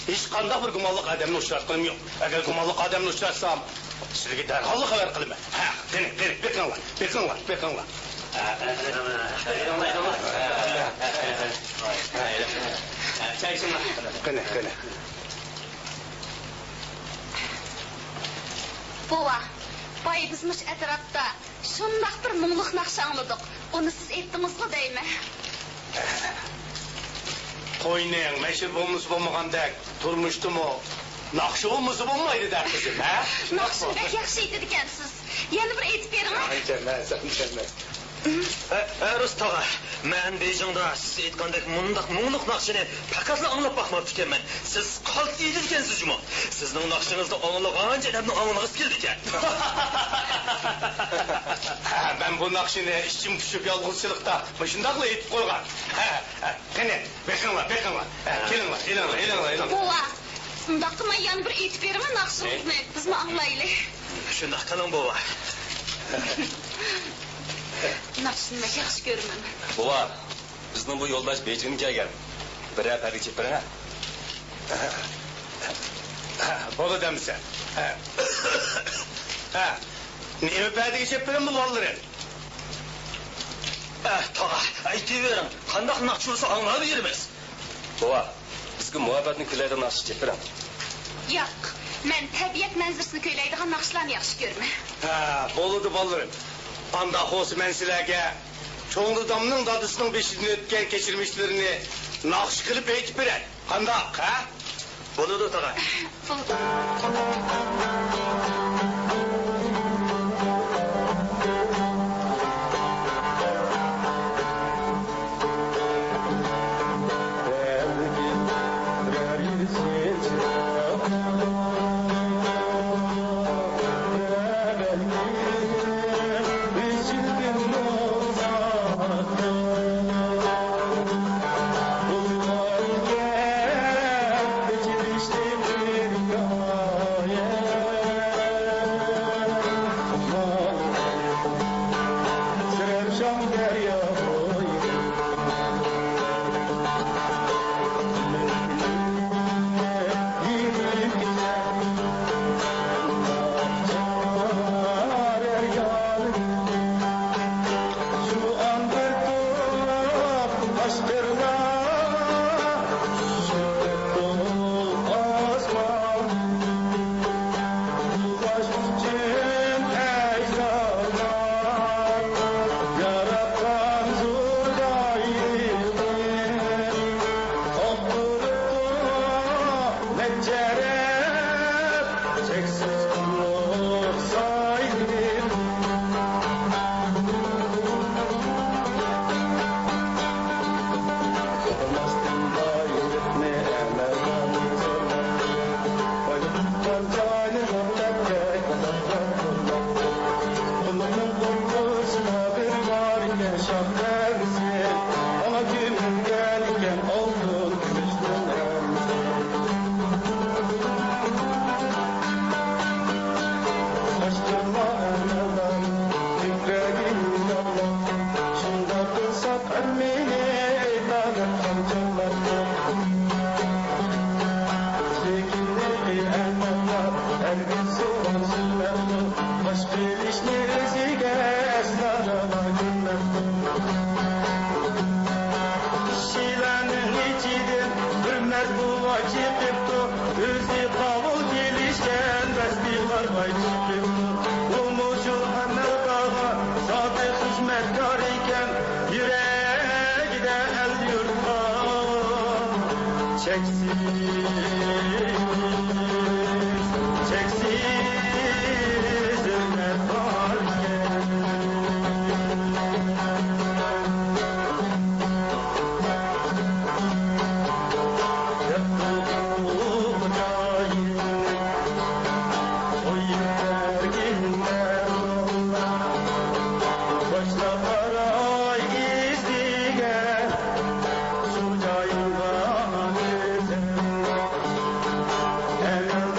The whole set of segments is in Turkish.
Hiç qandaq bir gumanlıq adamını uçratqanım yox. Əgər gumanlıq adamını uçratsam, sizə dərhal xəbər qılım. Hə, qəni, beklanlar. Çay içinler. Qəni. Bova, bay bizmiş etrafta şundaq bir mumluq naqşı anladık. Onu siz ettiniz mi deymi? Toyning meşhur bo'lmagandek turmuşdu mu? Naqşı olmasa bo'lmaydi der kızım, ha? Naqşı bek yaxşı etdi ekansiz. Yana bir aytib bering. Mükemmel. Rus tağa, ben Beyjing'da siz aytgandek mundaq naqşını faqatla anglab baxmaptı ekanman. Siz qaltis eydi ekansiz mu? Sizning naqşingizni anglag'an janabni anglag'is keldi ekan. Ben bu naqşını işçim küçük yolg'unchilikda shundaqla aytib qo'ygan. Qani, beklanlar. Kelinglar. Bova, undaq qilmay yana bir aytib berimi naqshingizni? Bizmi anglaylik. Shundaq qiling bova. Naqshini men yaxshi ko'raman. Bova, bizning bu yo'ldosh Beyjingga kelgan. Bir apaga chepirana. Bo'ldi demsen. Nima paydiga cheppirim bu bolalar? Tağa, aytavering. Qandaq naqsh bo'lsa anglab beramiz. Bova, bizga muhabbatni kuylaydigan naqsh chepiram. Yo'q, men tabiat manzarasini kuylaydigan naqshlarni yaxshi ko'raman. Bo'ldi bolalar. Anda olsa ben sizlerge çoğun adamının dadısının beşiğini ötken geçirmişlerini naqş kılıp eğitip veren. Kandak, ha? Boludu tağa. And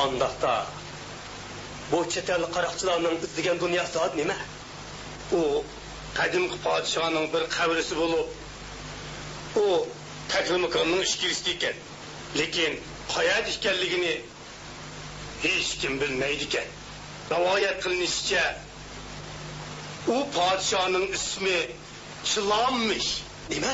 Andaqda bu chet el qaroqchilarning izlagan dunyosi nima? U qadimgi podshohning bir qabrisi bo'lib, u Taklimakonning ishkirisi ekan. Lekin qayerda ekanligini hech kim bilmaydi ekan. Rivoyat qilinishicha, u podshohning ismi Chilonmish. Nima?